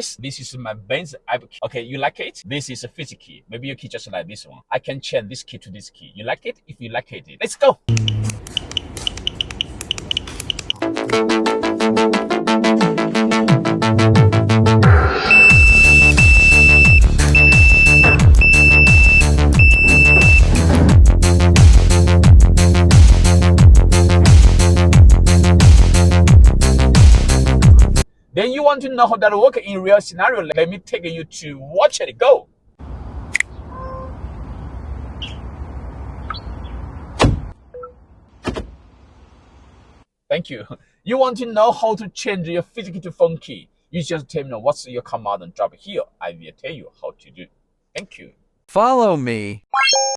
guys, this is my Benz Apple key. Okay, you like it? This is a physics key. Maybe your key just like this one. I can change this key to this key. You like it? If you like it, let's go. Then you want to know how that works in real scenario. Let me take you to watch it go. Thank you. You want to know how to change your physical to phone key. You just tell me what's your command and drop it here. I will tell you how to do. Thank you. Follow me.